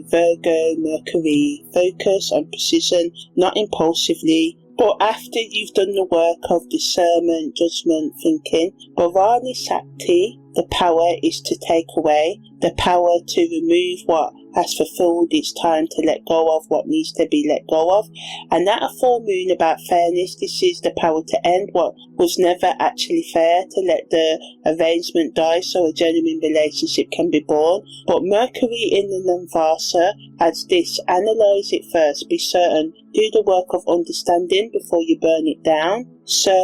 Virgo, Mercury, focus on precision, not impulsively. But after you've done the work of discernment, judgment, thinking, Bharani Sakti, the power is to take away, the power to remove what has fulfilled its time to let go of what needs to be let go of. And that a full moon about fairness, this is the power to end what was never actually fair, to let the arrangement die so a genuine relationship can be born. But Mercury in the Namvasa adds this: analyze it first, be certain, do the work of understanding before you burn it down. So,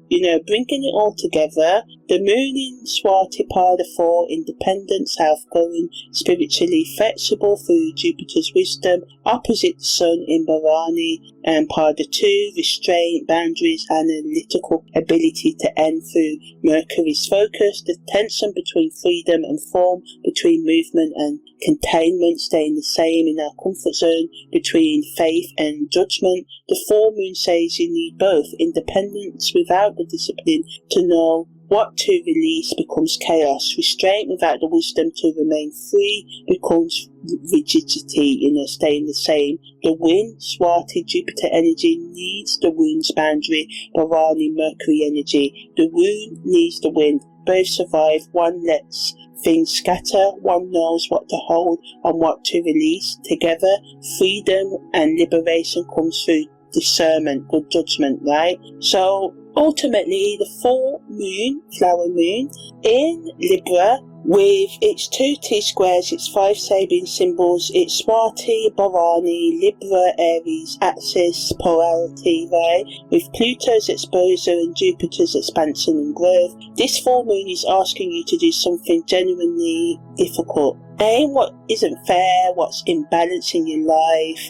bringing it all together, the moon in Swati Pada 4, independent, outgoing, spiritually flexible through Jupiter's wisdom, opposite the sun in Bharani, and Pada 2, restraint, boundaries, analytical ability to end through Mercury's focus, the tension between freedom and form, between movement and containment, staying the same in our comfort zone, between faith and judgment. The full moon says you need both. Independence without the discipline to know what to release becomes chaos. Restraint without the wisdom to remain free becomes rigidity, staying the same. The wind, Swati, Jupiter energy needs the wound's boundary, Bharani, Mercury energy. The wound needs the wind. Both survive. One lets things scatter, one knows what to hold and what to release. Together, freedom and liberation comes through discernment, good judgment, right? So ultimately, the full moon, flower moon, in Libra, with its 2 T-squares, its 5 Sabian symbols, its Swati, Bharani, Libra, Aries, axis, polarity, right? With Pluto's exposure and Jupiter's expansion and growth, this full moon is asking you to do something genuinely difficult. Aim what isn't fair, what's imbalanced in your life,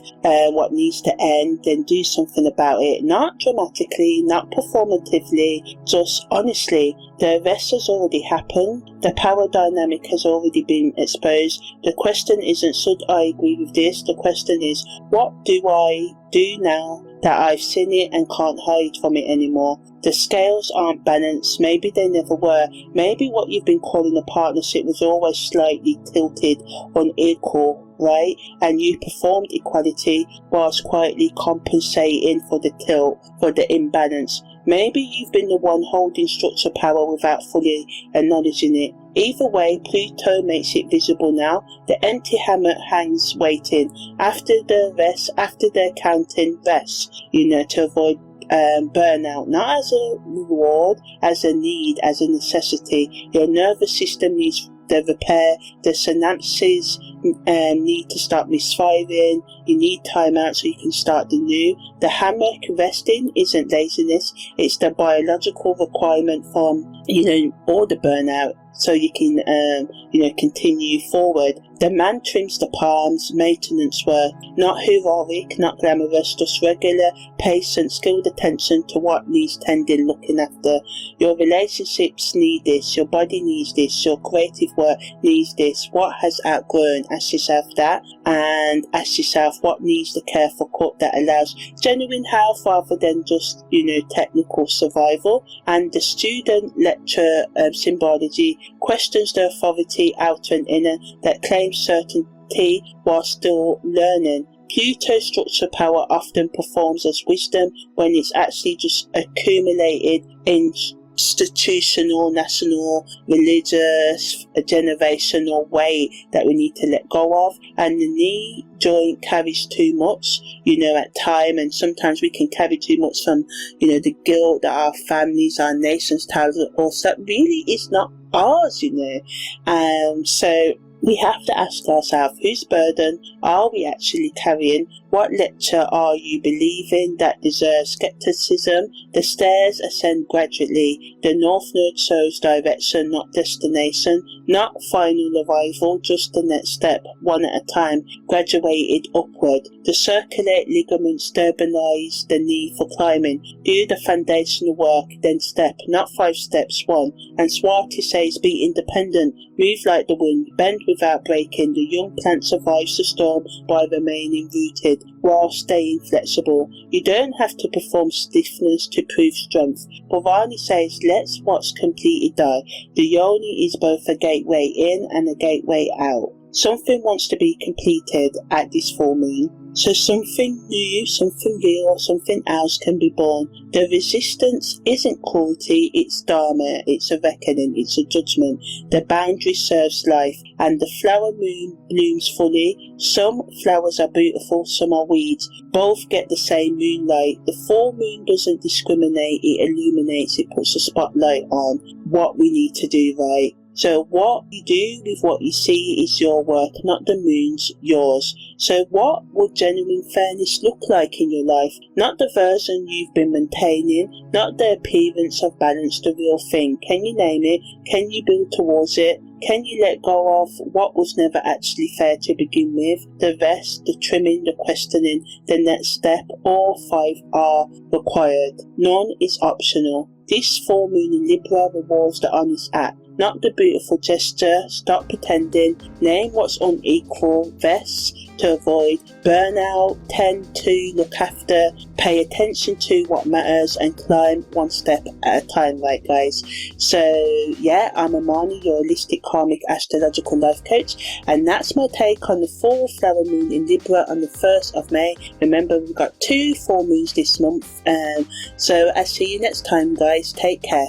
what needs to end, and do something about it. Not dramatically, not performatively, just honestly. The rest has already happened. The power dynamic has already been exposed. The question isn't, should I agree with this? The question is, what do I do now that I've seen it and can't hide from it anymore? The scales aren't balanced. Maybe they never were. Maybe what you've been calling a partnership was always slightly tilted, unequal, right? And you performed equality whilst quietly compensating for the tilt, for the imbalance. Maybe you've been the one holding structure power without fully acknowledging it. Either way, Pluto makes it visible now. The empty hammer hangs waiting. After the accounting rests, to avoid burnout, not as a reward, as a need, as a necessity. Your nervous system needs the repair, the synapses need to start misfiring, you need time out so you can start the new. The hammer resting isn't laziness, it's the biological requirement from, all the burnout, so you can, continue forward. The man trims the palms, maintenance work, not heroic, not glamorous, just regular, patient, skilled attention to what needs tending, looking after. Your relationships need this, your body needs this, your creative work needs this. What has outgrown? Ask yourself that, and ask yourself what needs the careful cut that allows genuine health rather than just, technical survival. And the student lecture symbology questions the authority, outer and inner, that claims certainty while still learning. Pluto's structure power often performs as wisdom when it's actually just accumulated in institutional, national, religious, generational way that we need to let go of. And the knee joint carries too much, at time, and sometimes we can carry too much from, the guilt that our families, our nations tell us that really is not ours, so we have to ask ourselves, whose burden are we actually carrying? What lecture are you believing that deserves skepticism? The stairs ascend gradually. The north node shows direction, not destination, not final arrival, just the next step, one at a time, graduated upward. The circulate ligaments stabilize the knee for climbing. Do the foundational work, then step, not 5 steps, 1. And Swati says, be independent, move like the wind, bend without breaking. The young plant survives the storm by remaining rooted while staying flexible. You don't have to perform stiffness to prove strength. Bharani says, let what's completed die. The yoni is both a gateway in and a gateway out. Something wants to be completed at this full moon. So something new, something real, or something else can be born. The resistance isn't cruelty, it's dharma, it's a reckoning, it's a judgment. The boundary serves life, and the flower moon blooms fully. Some flowers are beautiful, some are weeds. Both get the same moonlight. The full moon doesn't discriminate, it illuminates, it puts a spotlight on what we need to do right. So what you do with what you see is your work, not the moon's, yours. So what would genuine fairness look like in your life? Not the version you've been maintaining, not the appearance of balance, the real thing. Can you name it? Can you build towards it? Can you let go of what was never actually fair to begin with? The rest, the trimming, the questioning, the next step, all 5 are required. None is optional. This full moon in Libra rewards the honest act, not the beautiful gesture. Stop pretending. Name what's unequal. Rest to avoid burnout. Tend to look after. Pay attention to what matters and climb one step at a time, right guys? So yeah, I'm Imani, your holistic karmic astrological life coach, and that's my take on the full flower moon in Libra on the 1st of May. Remember, we've got 2 full moons this month, so I'll see you next time guys. Take care.